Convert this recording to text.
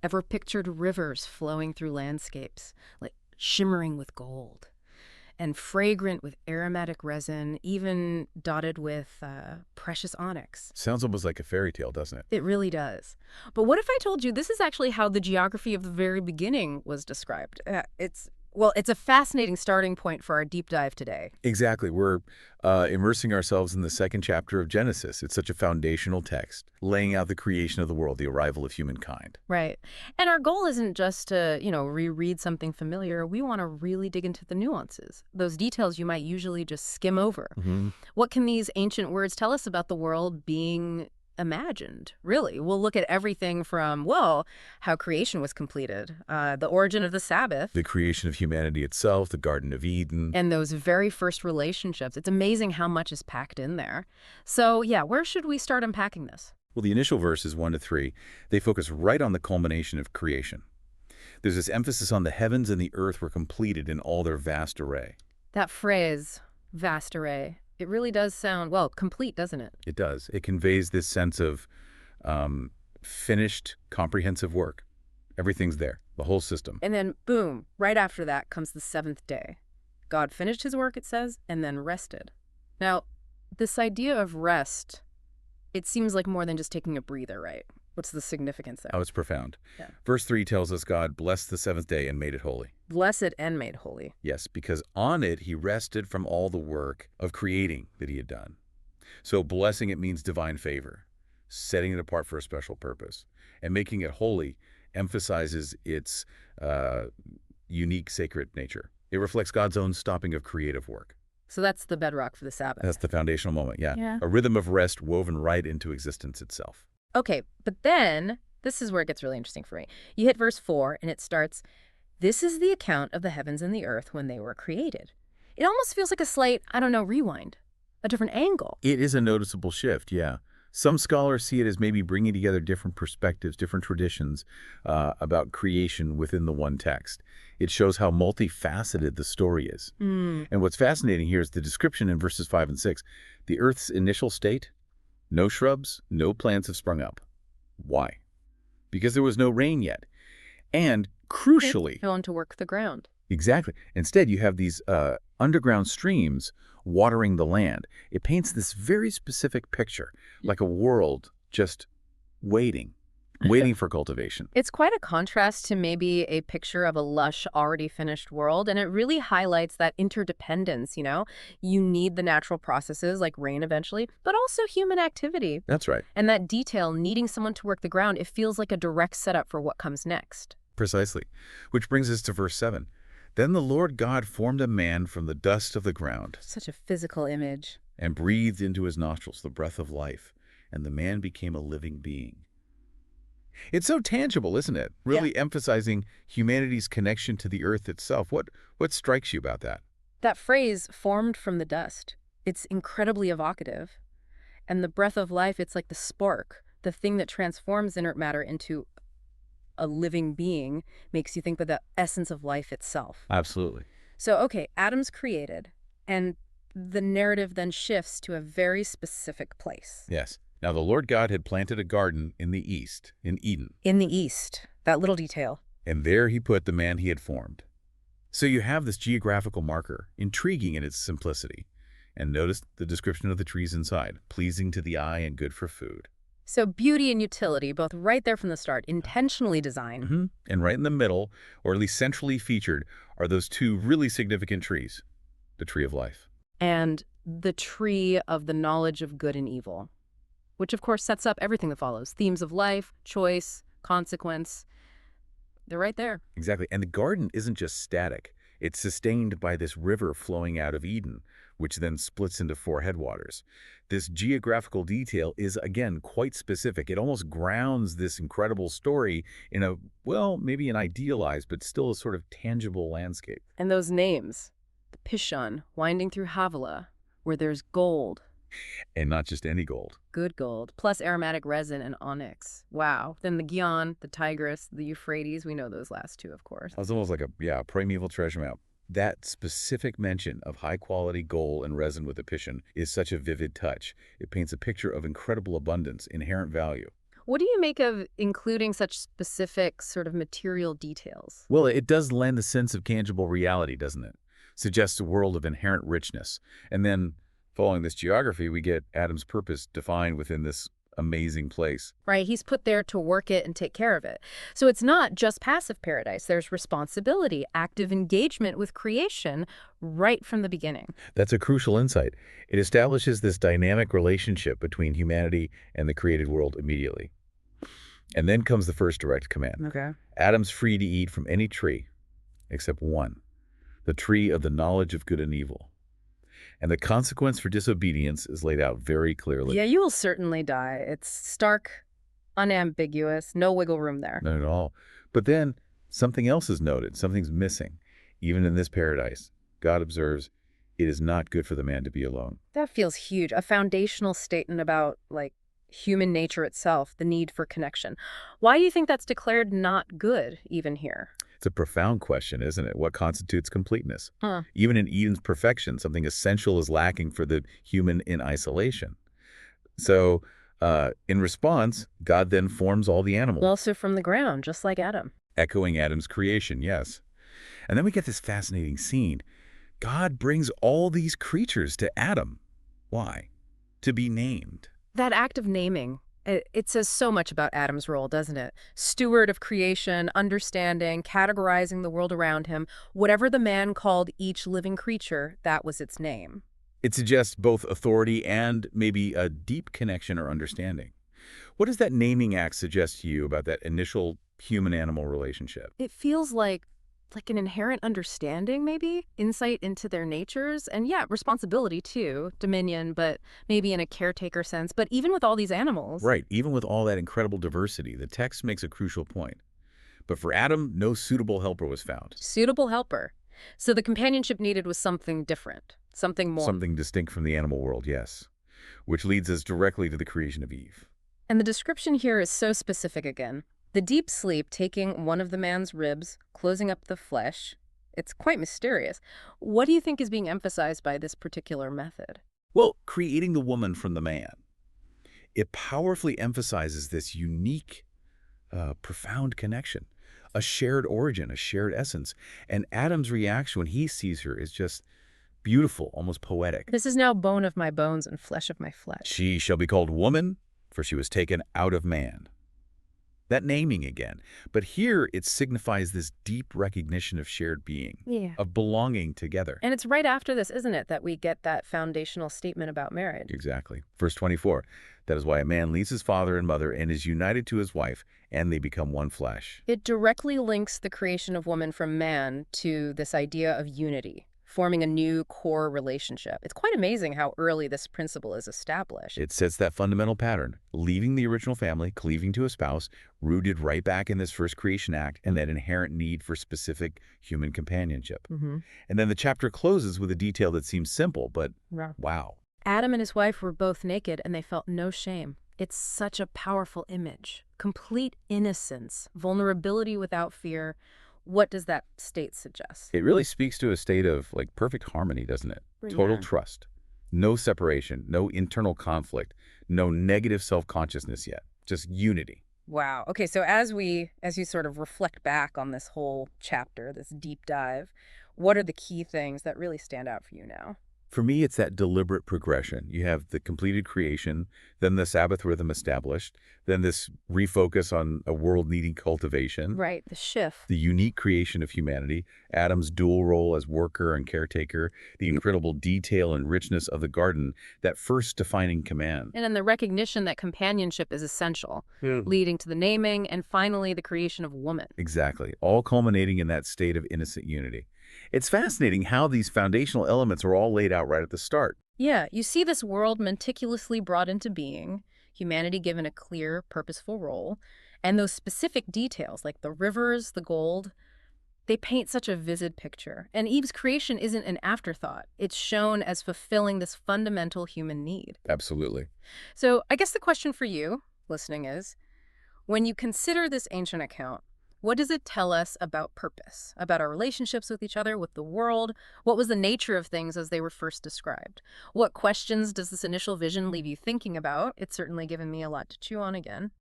Ever pictured rivers flowing through landscapes, like shimmering with gold and fragrant with aromatic resin, even dotted with precious onyx? Sounds almost like a fairy tale, doesn't it? It really does. But what if I told you this is actually how the geography of the very beginning was described? It's a fascinating starting point for our deep dive today. Exactly. We're immersing ourselves in the second chapter of Genesis. It's such a foundational text, laying out the creation of the world, the arrival of humankind. Right. And our goal isn't just to, reread something familiar. We want to really dig into the nuances, those details you might usually just skim over. Hmm. What can these ancient words tell us about the world being imagined, really? We'll look at everything from, well, how creation was completed, the origin of the Sabbath, The creation of humanity itself, the Garden of Eden. and those very first relationships. It's amazing how much is packed in there. So, yeah, where should we start unpacking this? Well, the initial verses 1 to 3, they focus right on the culmination of creation. There's this emphasis on the heavens and the earth were completed in all their vast array. That phrase, vast array, it really does sound, well, complete, doesn't it? It does. It conveys this sense of finished, comprehensive work. Everything's there, the whole system. And then, boom, right after that comes the seventh day. God finished his work, it says, and then rested. Now, this idea of rest, it seems like more than just taking a breather, right? What's the significance there? Oh, it's profound. Yeah. Verse 3 tells us God blessed the seventh day and made it holy. Blessed and made holy. Yes, because on it he rested from all the work of creating that he had done. So blessing it means divine favor, setting it apart for a special purpose. And making it holy emphasizes its unique sacred nature. It reflects God's own stopping of creative work. So that's the bedrock for the Sabbath. That's the foundational moment, yeah. Yeah. A rhythm of rest woven right into existence itself. Okay, but then, this is where it gets really interesting for me. You hit verse 4, and it starts, "This is the account of the heavens and the earth when they were created." It almost feels like a slight, rewind, a different angle. It is a noticeable shift, yeah. Some scholars see it as maybe bringing together different perspectives, different traditions about creation within the one text. It shows how multifaceted the story is. And what's fascinating here is the description in verses 5 and 6. The earth's initial state, no shrubs, no plants have sprung up. Why? Because there was no rain yet. And crucially, Going to work the ground. exactly, instead you have these underground streams watering the land. It paints this very specific picture, like a world just waiting for cultivation. It's quite a contrast to maybe a picture of a lush, already finished world, and it really highlights that interdependence, You need the natural processes like rain eventually, but also human activity. That's right. And that detail, needing someone to work the ground, it feels like a direct setup for what comes next. Precisely. Which brings us to verse 7. Then the Lord God formed a man from the dust of the ground Such a physical image. and breathed into his nostrils the breath of life, and the man became a living being. It's so tangible, isn't it? Really emphasizing humanity's connection to the earth itself. What strikes you about that? That phrase, formed from the dust, it's incredibly evocative. And the breath of life, it's like the spark, the thing that transforms inert matter into a living being, makes you think of the essence of life itself. Absolutely. So, okay, Adam's created, and the narrative then shifts to a very specific place. Yes. Now the Lord God had planted a garden in the east, in Eden, In the east, that little detail. and there he put the man he had formed. So you have this geographical marker, intriguing in its simplicity. And notice the description of the trees inside, pleasing to the eye and good for food. So beauty and utility, both right there from the start, intentionally designed. And right in the middle, or at least centrally featured, are those two really significant trees. The tree of life. And the tree of the knowledge of good and evil, which of course sets up everything that follows. Themes of life, choice, consequence. They're right there. Exactly. And the garden isn't just static. It's sustained by this river flowing out of Eden, which then splits into 4 headwaters. This geographical detail is, again, quite specific. It almost grounds this incredible story in a, well, maybe an idealized, but still a sort of tangible landscape. And those names, the Pishon, winding through Havilah, where there's gold, And not just any gold. good gold, plus aromatic resin and onyx. Wow. Then the Gihon, the Tigris, the Euphrates, we know those last two, of course. It's almost like a primeval treasure map. That specific mention of high-quality gold and resin with a Pishon is such a vivid touch. It paints a picture of incredible abundance, inherent value. What do you make of including such specific sort of material details? Well, it does lend a sense of tangible reality, doesn't it? Suggests a world of inherent richness. And then, following this geography, we get Adam's purpose defined within this amazing place. Right, he's put there to work it and take care of it. So it's not just passive paradise. There's responsibility, active engagement with creation right from the beginning. That's a crucial insight. It establishes this dynamic relationship between humanity and the created world immediately. And then comes the first direct command. Okay. Adam's free to eat from any tree, except one, the tree of the knowledge of good and evil. And the consequence for disobedience is laid out very clearly. Yeah, you will certainly die. It's stark, unambiguous, no wiggle room there. Not at all. But then something else is noted. Something's missing. Even in this paradise, God observes, it is not good for the man to be alone. That feels huge. A foundational statement about, like, human nature itself, the need for connection. Why do you think that's declared not good, even here? It's a profound question, isn't it? What constitutes completeness? Huh. Even in Eden's perfection, something essential is lacking for the human in isolation. So, in response, God then forms all the animals. Also from the ground, just like Adam. Echoing Adam's creation, yes. And then we get this fascinating scene. God brings all these creatures to Adam. Why? To be named. That act of naming, it says so much about Adam's role, doesn't it? Steward of creation, understanding, categorizing the world around him. Whatever the man called each living creature, that was its name. It suggests both authority and maybe a deep connection or understanding. What does that naming act suggest to you about that initial human-animal relationship? It feels like an inherent understanding, maybe? Insight into their natures. And yeah, responsibility too, dominion, but maybe in a caretaker sense. But even with all these animals. Right, even with all that incredible diversity, the text makes a crucial point. But for Adam, no suitable helper was found. Suitable helper. So the companionship needed was something different, something more. Something distinct from the animal world, yes. Which leads us directly to the creation of Eve. And the description here is so specific again. The deep sleep taking one of the man's ribs, closing up the flesh. It's quite mysterious. What do you think is being emphasized by this particular method? Well, creating the woman from the man. It powerfully emphasizes this unique, profound connection, a shared origin, a shared essence. And Adam's reaction when he sees her is just beautiful, almost poetic. This is now bone of my bones and flesh of my flesh. She shall be called woman, for she was taken out of man. That naming again. But here it signifies this deep recognition of shared being, of belonging together. And it's right after this, isn't it, that we get that foundational statement about marriage? Exactly. Verse 24, that is why a man leaves his father and mother and is united to his wife, and they become one flesh. It directly links the creation of woman from man to this idea of unity, forming a new core relationship. It's quite amazing how early this principle is established. It sets that fundamental pattern, leaving the original family, cleaving to a spouse, rooted right back in this first creation act and that inherent need for specific human companionship. And then the chapter closes with a detail that seems simple, but wow. Adam and his wife were both naked and they felt no shame. It's such a powerful image. Complete innocence, vulnerability without fear. What does that state suggest? It really speaks to a state of like perfect harmony, doesn't it? Total trust. No separation, no internal conflict, no negative self-consciousness yet, just unity. Wow. Okay, so as you sort of reflect back on this whole chapter, this deep dive, what are the key things that really stand out for you now? For me, it's that deliberate progression. You have the completed creation, then the Sabbath rhythm established, then this refocus on a world needing cultivation. Right, the shift. The unique creation of humanity, Adam's dual role as worker and caretaker, the incredible detail and richness of the garden, that first defining command. And then the recognition that companionship is essential, leading to the naming and finally the creation of woman. Exactly, all culminating in that state of innocent unity. It's fascinating how these foundational elements are all laid out right at the start. Yeah, you see this world meticulously brought into being, humanity given a clear, purposeful role, and those specific details like the rivers, the gold, they paint such a vivid picture. And Eve's creation isn't an afterthought. It's shown as fulfilling this fundamental human need. Absolutely. So I guess the question for you, listening, is, when you consider this ancient account, what does it tell us about purpose, about our relationships with each other, with the world? What was the nature of things as they were first described? What questions does this initial vision leave you thinking about? It's certainly given me a lot to chew on again.